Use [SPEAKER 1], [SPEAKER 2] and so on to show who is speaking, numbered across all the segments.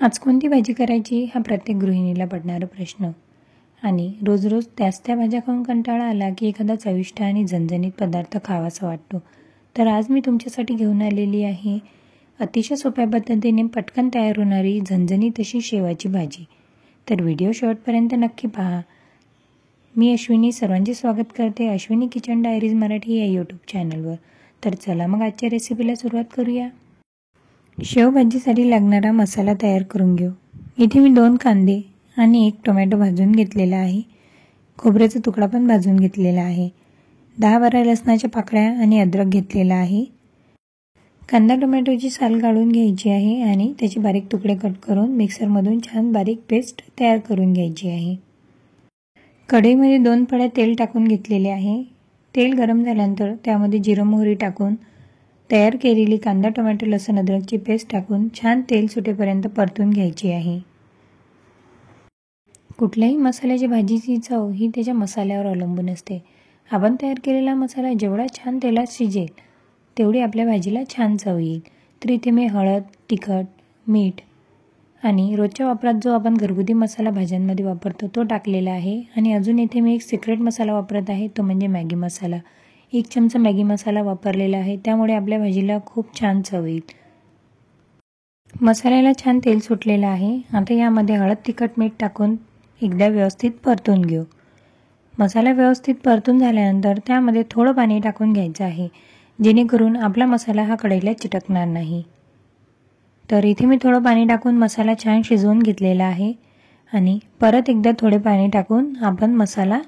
[SPEAKER 1] आज कोणती भाजी करायची हा प्रत्येक गृहिणीला पडणारा प्रश्न. आणि रोज रोज त्याच त्या भाज्या खाऊन कंटाळा आला की एखादा चविष्ट आणि झणझणीत पदार्थ खावासा वाटतो. तर आज मी तुमच्यासाठी घेऊन आलेली आहे अतिशय सोप्या पद्धतीने पटकन तयार होणारी झणझणीत अशी शेवाची भाजी. तर व्हिडिओ शेवटपर्यंत नक्की पहा. मी अश्विनी सर्वांचे स्वागत करते अश्विनी किचन डायरीज मराठी या यूट्यूब चॅनलवर. तर चला मग आजच्या रेसिपीला सुरुवात करूया. शेवभाजीसाठी लागणारा मसाला तयार करून घेऊ. इथे मी 2 कांदे आणि 1 टोमॅटो भाजून घेतलेला आहे. खोबऱ्याचा तुकडा पण भाजून घेतलेला आहे. 10-12 लसणाच्या पाकळ्या आणि अद्रक घेतलेला आहे. कांदा टोमॅटोची साल काढून घ्यायची आहे आणि त्याचे बारीक तुकडे कट करून मिक्सरमधून छान बारीक पेस्ट तयार करून घ्यायची आहे. कढईमध्ये 2 पळ्या तेल टाकून घेतलेले आहे. तेल गरम झाल्यानंतर त्यामध्ये जिरं मोहरी टाकून तयार केलेली कांदा टोमॅटो लसूण अद्रकची पेस्ट टाकून छान तेल सुटेपर्यंत परतून घ्यायची आहे. कुठल्याही मसाल्याची भाजीची चव ही त्याच्या मसाल्यावर अवलंबून असते. आपण तयार केलेला मसाला जेवढा छान तेलात शिजेल तेवढी आपल्या भाजीला छान चव येईल. तर इथे मी हळद, तिखट, मीठ आणि रोजच्या वापरात जो आपण घरगुती मसाला भाज्यांमध्ये वापरतो तो टाकलेला आहे. आणि अजून इथे मी एक सिक्रेट मसाला वापरत आहे, तो म्हणजे मॅगी मसाला. 1 चमचा मॅगी मसाला वापरलेला आहे, त्यामुळे आपल्या भाजीला खूप छान चव येईल. मसाल्याला छान तेल सुटलेलं आहे. आता यामध्ये हळद, तिखट, मीठ टाकून एकदा व्यवस्थित परतून घेऊ. मसाला व्यवस्थित परतून झाल्यानंतर त्यामध्ये थोडं पाणी टाकून घ्यायचं आहे, जेणेकरून आपला मसाला हा कढईला चिटकणार नाही. तर इथे मी थोडं पाणी टाकून मसाला छान शिजवून घेतलेला आहे आणि परत एकदा थोडे पाणी टाकून आपण मसाला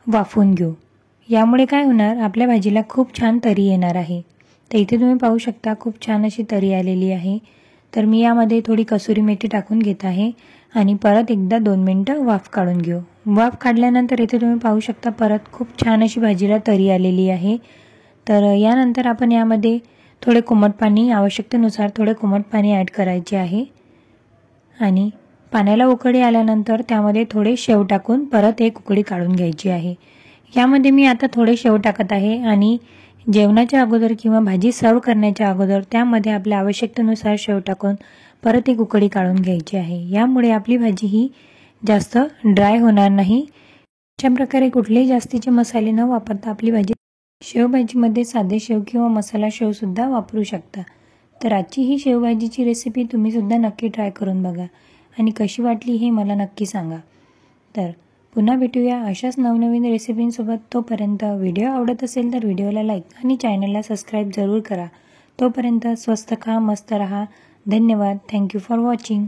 [SPEAKER 1] वाफवून घेऊ. यामुळे काय होणार, आपल्या भाजीला खूप छान तरी येणार आहे. तर इथे तुम्ही पाहू शकता खूप छान अशी तरी आलेली आहे. तर मी यामध्ये थोडी कसुरी मेथी टाकून घेत आहे आणि परत एकदा 2 मिनिटं वाफ काढून घेऊ. वाफ काढल्यानंतर इथे तुम्ही पाहू शकता परत खूप छान अशी भाजीला तरी आलेली आहे. तर यानंतर आपण यामध्ये थोडे कोमट पाणी, आवश्यकतेनुसार थोडे कोमट पाणी ॲड करायचे आहे. आणि पाण्याला उकळी आल्यानंतर त्यामध्ये थोडे शेव टाकून परत एक उकळी काढून घ्यायची आहे. यामध्ये मी आता थोडे शेव टाकत आहे आणि जेवणाच्या अगोदर किंवा भाजी सर्व करण्याच्या अगोदर त्यामध्ये आपल्या आवश्यकतेनुसार शेव टाकून परत एक उकळी काढून घ्यायची आहे. यामुळे आपली भाजी ही जास्त ड्राय होणार नाही. अशा प्रकारे कुठलेही जास्तीचे मसाले न वापरता आपली भाजी शेवभाजीमध्ये साधे शेव किंवा मसाला शेवसुद्धा वापरू शकता. तर आजची ही शेवभाजीची रेसिपी तुम्हीसुद्धा नक्की ट्राय करून बघा आणि कशी वाटली हे मला नक्की सांगा. तर पुन्हा भेटूया अशाच नवनवीन रेसिपींसोबत. तोपर्यंत व्हिडिओ आवडत असेल तर व्हिडिओला लाईक आणि चॅनलला सबस्क्राईब जरूर करा. तोपर्यंत स्वस्त खा, मस्त रहा. धन्यवाद. Thank you for watching.